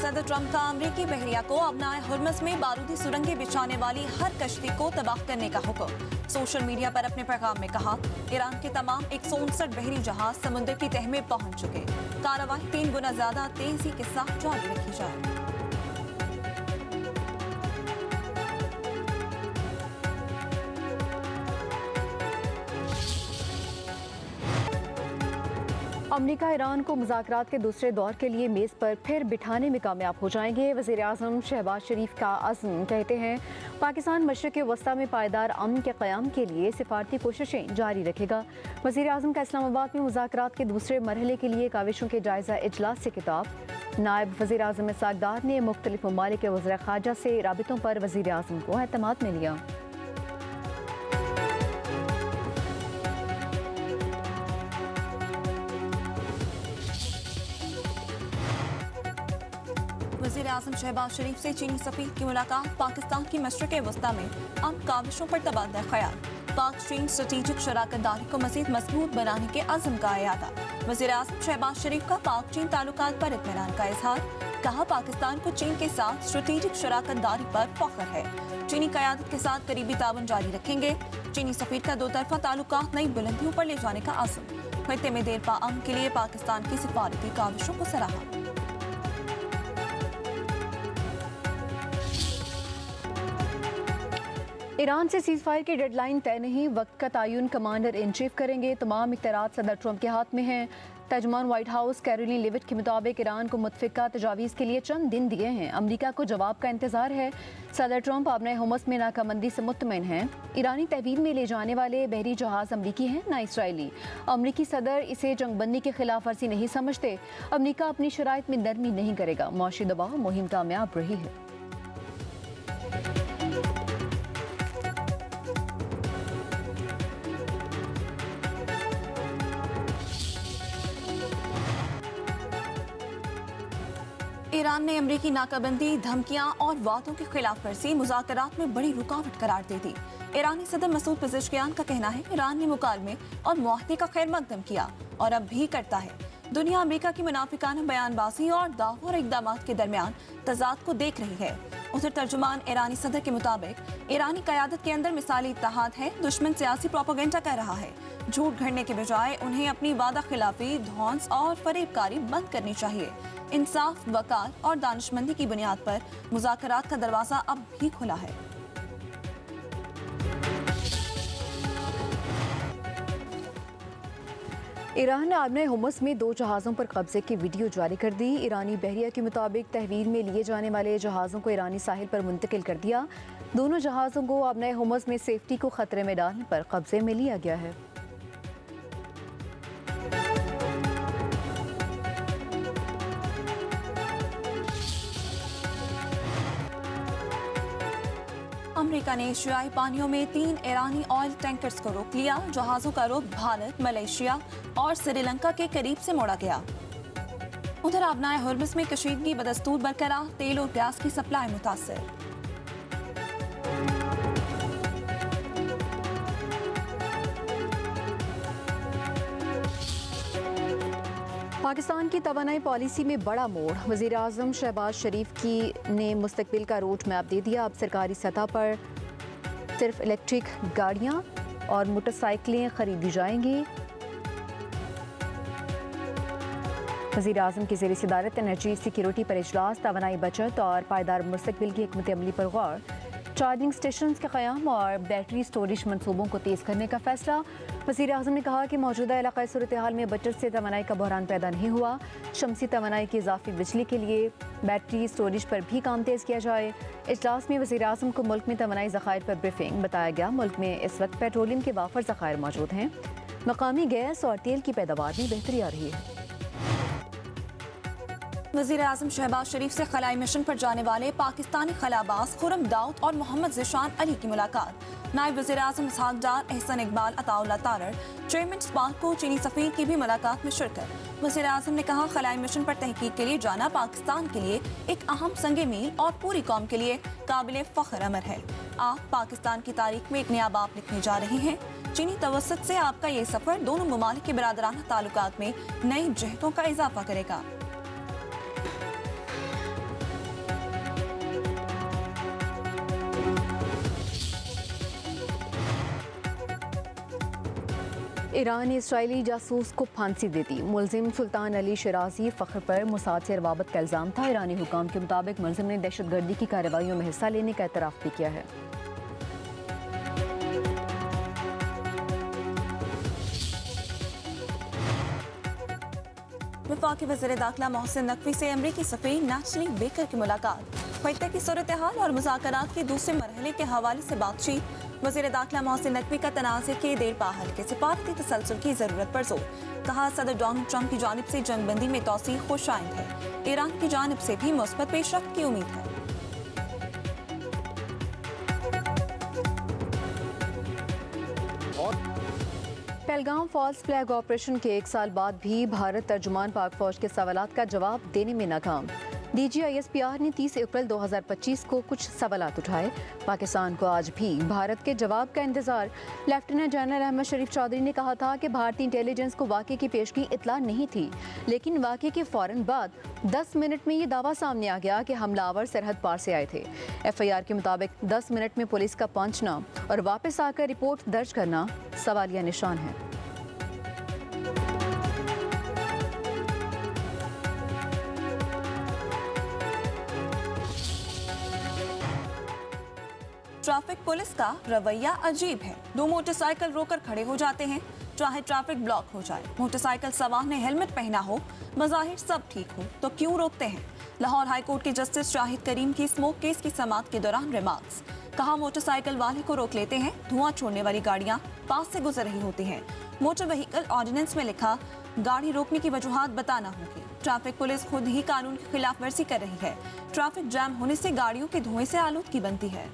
सदर ट्रंप का अमरीकी बहरिया को अपनाए हुर्मुज़ में बारूदी सुरंगें बिछाने वाली हर कश्ती को तबाह करने का हुक्म। सोशल मीडिया पर अपने पैगाम में कहा, ईरान के तमाम 159 बहरी जहाज समुद्र की तह में पहुंच चुके। कार्रवाई 3 गुना ज्यादा तेजी के साथ जारी रखी जाए। अमेरिका ईरान को मुज़ाकरात के दूसरे दौर के लिए मेज़ पर फिर बिठाने में कामयाब हो जाएंगे। वज़ीर आज़म शहबाज शरीफ का अज़्म, कहते हैं पाकिस्तान मशरिक़ वस्ता में पायदार अमन के क़याम के लिए सिफारती कोशिशें जारी रखेगा। वज़ीर आज़म का इस्लामाबाद में मुज़ाकरात के दूसरे मरहले के लिए काविशों के जायज़ा इजलास से खिताब। नायब वज़ीर आज़म इसहाक़ डार ने मुख्तलिफ ममालिक के वज़ीर ख़ारजा से राबितों पर वज़ीर आज़म को एतमाद में लिया। वज़ीर आज़म शहबाज शरीफ से चीनी सफ़ीर की मुलाकात। पाकिस्तान की मशरिक़ वस्ता में अमन काविशों पर तबादला ख्याल। पाक चीन स्ट्रेटेजिक शराकतदारी को मज़ीद मजबूत बनाने के अज़्म का इरादा। वज़ीर आज़म शहबाज शरीफ का पाक चीन ताल्लुकात पर इत्मीनान का इजहार। कहा, पाकिस्तान को चीन के साथ स्ट्रेटेजिक शराकतदारी पर फख्र है। चीनी क़यादत के साथ करीबी ताउन जारी रखेंगे। चीनी सफ़ीर का 2 तरफ़ा ताल्लुकात नई बुलंदियों पर ले जाने का अज़्म। खित्ते में देरपा अमन के लिए पाकिस्तान की सिफारती काविशों को सराहा। ईरान से सीज़ फायर की डेडलाइन तय नहीं, वक्त का तयन कमांडर इन चीफ करेंगे। तमाम इख्तियारात सदर ट्रंप के हाथ में हैं। तर्जुमान व्हाइट हाउस कैरोलिन लेविट के मुताबिक ईरान को मुतफ़िका तजावीज़ के लिए चंद दिन दिए हैं। अमरीका को जवाब का इंतजार है। सदर ट्रंप अपने हुमस में नाकामंदी से मुतमईन हैं। ईरानी तहवील में ले जाने वाले बहरी जहाज़ अमरीकी हैं, ना इसराइली। अमरीकी सदर इसे जंगबंदी की खिलाफ वर्जी नहीं समझते। अमरीका अपनी शराइत में नरमी नहीं करेगा। मुआशी दबाव मुहिम कामयाब रही है। ईरान ने अमरीकी नाकाबंदी, धमकियां और वादों की खिलाफ वर्जी मुज़ाकरात में बड़ी रुकावट करार दे दी। ईरानी सदर मसूद पेज़ेश्कियान का कहना है, ईरान ने मुकालमे और मुआहदे का खैर मकदम किया और अब भी करता है। दुनिया अमरीका की मुनाफिकाना बयानबाजी और दावों और इक़दाम के दरमियान तजाद को देख रही है। उधर तर्जुमान ईरानी सदर के मुताबिक ईरानी क़यादत के अंदर मिसाली इत्तेहाद है। दुश्मन सियासी प्रोपेगेंडा कर रहा है। झूठ घड़ने के बजाय उन्हें अपनी वादा खिलाफी, धौंस और फरेबकारी बंद करनी चाहिए। इंसाफ, वकार और दानिशमंदी की बुनियाद पर मुज़ाकरात का दरवाजा अब भी खुला है। ईरान ने आबने हुमस में 2 जहाज़ों पर कब्जे की वीडियो जारी कर दी। ईरानी बहरिया के मुताबिक तहवील में लिए जाने वाले जहाज़ों को ईरानी साहिल पर मुंतकिल कर दिया। दोनों जहाज़ों को आबने हुमस में सेफ्टी को खतरे में डालने पर कब्जे में लिया गया है। अमेरिका ने एशियाई पानियों में 3 ईरानी ऑयल टैंकर्स को रोक लिया। जहाज़ों का रुख भारत, मलेशिया और श्रीलंका के करीब से मोड़ा गया। उधर आबनाए हुर्मुज़ में कशीदगी बदस्तूर बरकरार, तेल और गैस की सप्लाई मुतासर। पाकिस्तान की तवानाई पॉलिसी में बड़ा मोड़। वज़ीर आज़म शहबाज शरीफ की ने मुस्तकबिल का रोड मैप दे दिया। अब सरकारी सतह पर सिर्फ इलेक्ट्रिक गाड़ियाँ और मोटरसाइकिलें खरीदी जाएंगी। वज़ीर आज़म की ज़ेर सदारत एनर्जी सिक्योरिटी पर इजलास, तवानाई बचत और पायदार मुस्तकबिल की हिकमत अमली पर गौर। चार्जिंग स्टेशन के क़याम और बैटरी स्टोरेज मनसूबों को तेज़ करने का फैसला। वज़ीर आज़म ने कहा कि मौजूदा इलाक़ाई सूरत हाल में बचत से तवानाई का बहरान पैदा नहीं हुआ। शमसी तवानाई की इजाफी बिजली के लिए बैटरी स्टोरेज पर भी काम तेज़ किया जाए। इजलास में वज़ीर आज़म को मुल्क में तवानाई ज़खायर पर ब्रीफिंग। बताया गया, मुल्क में इस वक्त पेट्रोलियम के वाफर ज़खायर मौजूद हैं। मकामी गैस और तेल की पैदावार में बेहतरी आ रही है। वज़ीर आज़म शहबाज शरीफ से खलाई मिशन पर जाने वाले पाकिस्तानी खलाबाज खुर्रम दाऊद और मोहम्मद ज़िशान अली की मुलाकात। नायब वज़ीर आज़म इसहाक़ डार, एहसन इकबाल, अताउल्लाह तारड़, चेयरमैन स्पार्क को चीनी सफ़ीर की भी मुलाकात में शिरकत। वज़ीर आज़म ने कहा, खलाई मिशन पर तहकीक के लिए जाना पाकिस्तान के लिए एक अहम संगे मील और पूरी कौम के लिए काबिल फ़ख्र अमर है। आप पाकिस्तान की तारीख में एक नया बाब लिखने जा रहे हैं। चीनी तवस्सुत से आपका ये सफ़र दोनों ममालिक के बरादराना ताल्लुकात में नई जहतों का इजाफा करेगा। ईरान ने इसराइली जासूस को फांसी दे दी। मुलजिम सुल्तान अली शराजी फ़ख्र पर मोसाद से रवाबत का इल्ज़ाम था। ईरानी हुकाम के मुताबिक मुलजिम ने दहशतगर्दी की कार्रवाइयों में हिस्सा लेने का एतराफ़ भी किया है। वफाकी वज़ीर दाखिला मोहसिन नकवी से अमरीकी सफ़ीर नैशली बेकर की मुलाकात, खत्े की सूरत हाल और मुज़ाकरात के दूसरे मरहले के हवाले से बातचीत। वज़ीर दाखिला मोहसिन नकवी का तनाज़े के देर पाहल के सिफारती तसलसल की ज़रूरत पर जोर, कहा सदर डोनाल्ड ट्रंप की जानिब से जंगबंदी में तोसी खुश आइंद है, ईरान की जानिब से भी मुस्बत पेशरफ्त की उम्मीद है। पहलगाम फॉल्स फ्लैग ऑपरेशन के 1 साल बाद भी भारत तर्जुमान पाक फौज के सवालात का जवाब देने में नाकाम। DGISPR ने 30 अप्रैल 2025 को कुछ सवालात उठाए। पाकिस्तान को आज भी भारत के जवाब का इंतजार। लेफ्टिनेंट जनरल अहमद शरीफ चौधरी ने कहा था कि भारतीय इंटेलिजेंस को वाक़े की पेशगी इतला नहीं थी, लेकिन वाक़े के फ़ौरन बाद 10 मिनट में ये दावा सामने आ गया कि हमलावर सरहद पार से आए थे। FIR के मुताबिक 10 मिनट में पुलिस का पहुंचना और वापस आकर रिपोर्ट दर्ज करना सवालिया निशान है। ट्रैफिक पुलिस का रवैया अजीब है। 2 मोटरसाइकिल रोकर खड़े हो जाते हैं, चाहे ट्रैफिक ब्लॉक हो जाए। मोटरसाइकिल सवार ने हेलमेट पहना हो, मज़ाहिर सब ठीक हो, तो क्यों रोकते हैं। लाहौर हाईकोर्ट के जस्टिस शाहिद करीम की स्मोक केस की समाअत के दौरान रिमार्क्स, कहा मोटरसाइकिल वाले को रोक लेते हैं, धुआं छोड़ने वाली गाड़ियां पास से गुजर रही होती हैं। मोटर व्हीकल ऑर्डिनेंस में लिखा गाड़ी रोकने की वजूहात बताना होगी। ट्रैफिक पुलिस खुद ही कानून की खिलाफ वर्जी कर रही है। ट्रैफिक जैम होने से गाड़ियों के धुएं से आलूदगी बनती है।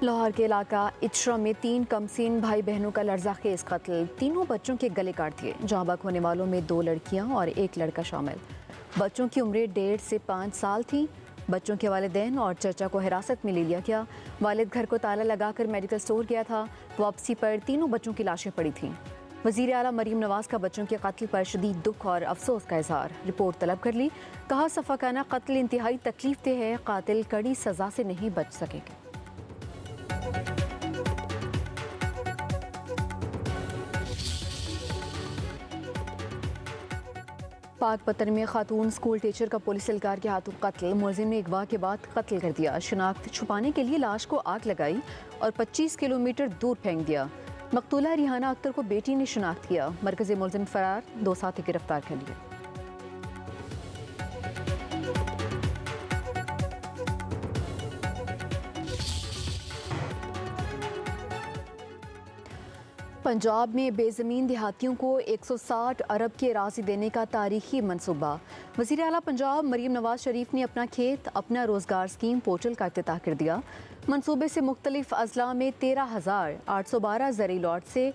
लाहौर के इलाका इचरा में 3 कमसीन भाई बहनों का लर्ज़ाखेज़ कत्ल, तीनों बच्चों के गले काट दिए। जहाँ बक होने वालों में 2 लड़कियां और 1 लड़का शामिल। बच्चों की उम्रें 1.5 से 5 साल थी। बच्चों के वालिदैन और चचा को हिरासत में ले लिया गया। वालिद घर को ताला लगाकर मेडिकल स्टोर गया था। वापसी पर तीनों बच्चों की लाशें पड़ी थीं। वज़ीर आला मरीम नवाज का बच्चों के कत्ल पर शदीद दुख और अफसोस का इजहार, रिपोर्ट तलब कर ली। कहा सफ़ाकाना कत्ल इंतहाई तकलीफ दे है, कातिल कड़ी सज़ा से नहीं बच सकेंगे। पाकपतन में खातून स्कूल टीचर का पुलिस एहलकार के हाथों कत्ल। मुलजिम ने अगवा के बाद कत्ल कर दिया। शिनाख्त छुपाने के लिए लाश को आग लगाई और 25 किलोमीटर दूर फेंक दिया। मकतूला रिहाना अख्तर को बेटी ने शिनाख्त किया। मरकजी मुलजिम फरार, 2 साथी गिरफ्तार कर लिए। पंजाब में बेज़मीन देहातियों को 160 अरब की अराज़ी देने का तारीखी मनसूबा। वज़ीर आला पंजाब मरीम नवाज शरीफ ने अपना खेत अपना रोज़गार स्कीम पोर्टल का इफ्तिताह कर दिया। मनसूबे से मुख्तलिफ अजला में 13,812 ज़री लॉट से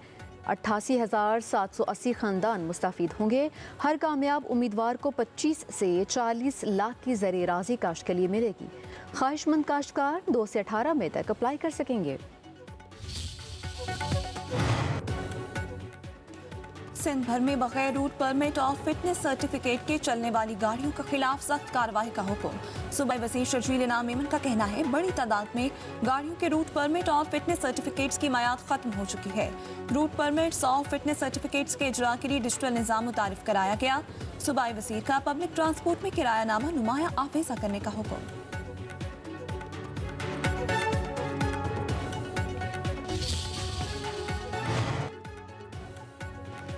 88,780 ख़ानदान मुस्तफ़ीद होंगे। हर कामयाब उम्मीदवार को 25 से 40 लाख की ज़री अराज़ी काश्त के लिए मिलेगी। ख्वाहिशमंद काश्तकार 2 से 18 मई तक अप्लाई कर सकेंगे। सिंध भर में बगैर रूट परमिट और फिटनेस सर्टिफिकेट के चलने वाली गाड़ियों के खिलाफ सख्त कार्रवाई का हुक्म। सूबाई वज़ीर शर्जील इनाम मेमन का कहना है बड़ी तादाद में गाड़ियों के रूट परमिट और फिटनेस सर्टिफिकेट्स की मियाद खत्म हो चुकी है। रूट परमिट्स और फिटनेस सर्टिफिकेट्स के इजरा के लिए डिजिटल निज़ाम मुतारिफ कराया गया। सूबाई वज़ीर का पब्लिक ट्रांसपोर्ट में किरायानामा नुमाया आवेजा करने का हुक्म।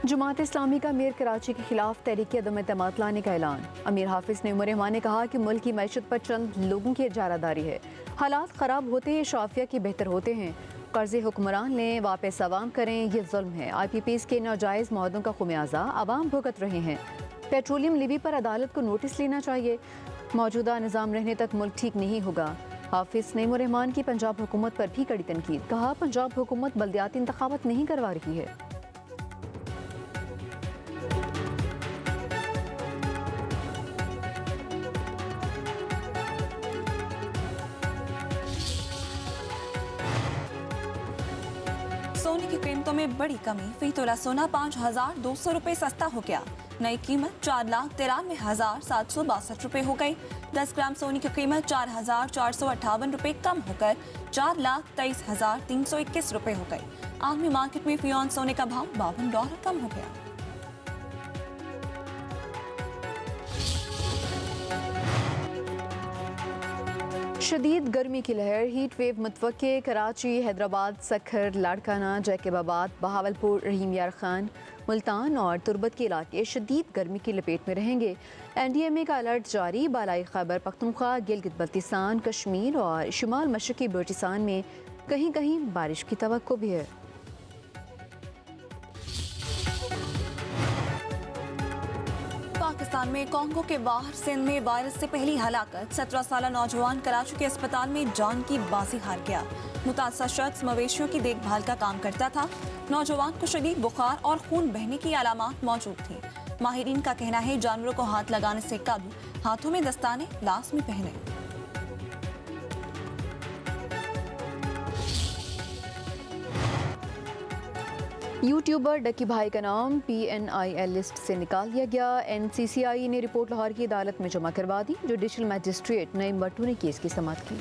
जमात इस्लामी का मीर कराची के खिलाफ तहरीक अदम एतमाद लाने का ऐलान। अमीर हाफिज ने उमर रहमान ने कहा कि मुल्क की मैशत पर चंद लोगों की इजारादारी है। हालात ख़राब होते ही शाफिया के बेहतर होते हैं। कर्ज़े हुक्मरान लें, वापस आवाम करें, ये जुल्म है। IPPs के नाजायज़ मौदों का खुमियाजा आवाम भुगत रहे हैं। पेट्रोलियम लिवी पर अदालत को नोटिस लेना चाहिए। मौजूदा निज़ाम रहने तक मुल्क ठीक नहीं होगा। हाफिज ने उमर रहमान की पंजाब हुकूमत पर भी कड़ी तनकीद, कहा पंजाब हुकूमत बल्दियाती इंतखाबात नहीं करवा रही है। सोने की कीमतों में बड़ी कमी, फी तोला सोना 5,200 रुपए सस्ता हो गया। नई कीमत 4,93,762 रुपए हो गई। 10 ग्राम सोने की कीमत 4,458 रुपए कम होकर 4,23,321 रुपए हो गई। आलमी मार्केट में फी ऑन सोने का भाव $52 कम हो गया। शदीद गर्मी की लहर, हीट वेव मुतवक्के। कराची, हैदराबाद, सखर, लाड़काना, जैकबाबाद, बहावलपुर, रहीम यार खान, मुल्तान और तुर्बत के इलाके शदीद गर्मी की लपेट में रहेंगे। NDMA का अलर्ट जारी। बालाई खैबर पख्तूनख्वा, गिलगित बल्तिस्तान, कश्मीर और शुमाल मशरकी बलूचिस्तान में कहीं कहीं बारिश की तवक्को भी है। पाकिस्तान में कॉन्गो के बाहर सिंध में वायरस से पहली हलाकत। 17 साल नौजवान कराची के अस्पताल में जान की बाजी हार गया। मुतासर शख्स मवेशियों की देखभाल का काम करता था। नौजवान को शदीद बुखार और खून बहने की अलामात मौजूद थी। माहिरीन का कहना है जानवरों को हाथ लगाने से कबल हाथों में दस्ताने लाजमी पहने। यूट्यूबर डकी भाई का नाम PNIL लिस्ट से निकाल दिया गया। NCCI ने रिपोर्ट लाहौर की अदालत में जमा करवा दी। जुडिशल मजिस्ट्रेट नईम भट्टू ने केस की समाअत की।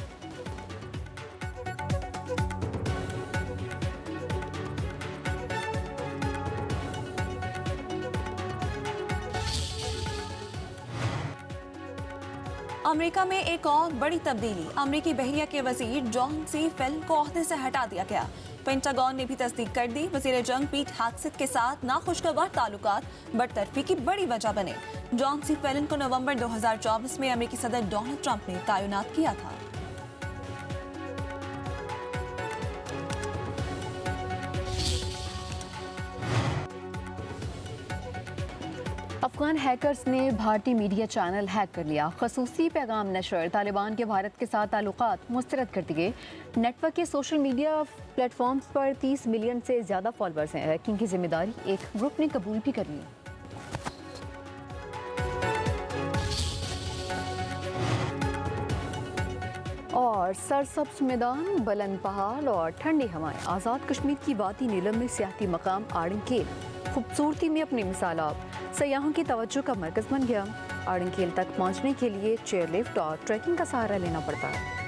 अमेरिका में एक और बड़ी तब्दीली। अमेरिकी बहरिया के वजीर जॉन सी फेलन को ओहदे से हटा दिया गया। पेंटागन ने भी तस्दीक कर दी। वजीर जंग पीट हेगसेथ के साथ नाखुशगवार ताल्लुकात बरतरफी की बड़ी वजह बने। जॉन सी फेलन को नवंबर 2024 में अमेरिकी सदर डोनाल्ड ट्रंप ने तैनात किया था। अफगान हैकर्स ने भारतीय मीडिया चैनल हैक कर लिया। खसूसी पैगाम नशर, तालिबान के भारत के साथ ताल्लुकात मुस्तरद कर दिए। नेटवर्क के सोशल मीडिया प्लेटफॉर्म्स पर 30 मिलियन से ज़्यादा फॉलोअर्स हैं। हैकिंग की जिम्मेदारी एक ग्रुप ने कबूल भी कर ली। और सरसब्ज मैदान, बुलंद पहाड़ और ठंडी हवाएं। आज़ाद कश्मीर की वादी नीलम में सियाहती मकाम आड़ंगखेल खूबसूरती में अपनी मिसाल आप सयाहों की तवज्जो का मरकज़ बन गया। आड़ंगखेल तक पहुंचने के लिए चेयर लिफ्ट और ट्रैकिंग का सहारा लेना पड़ता है।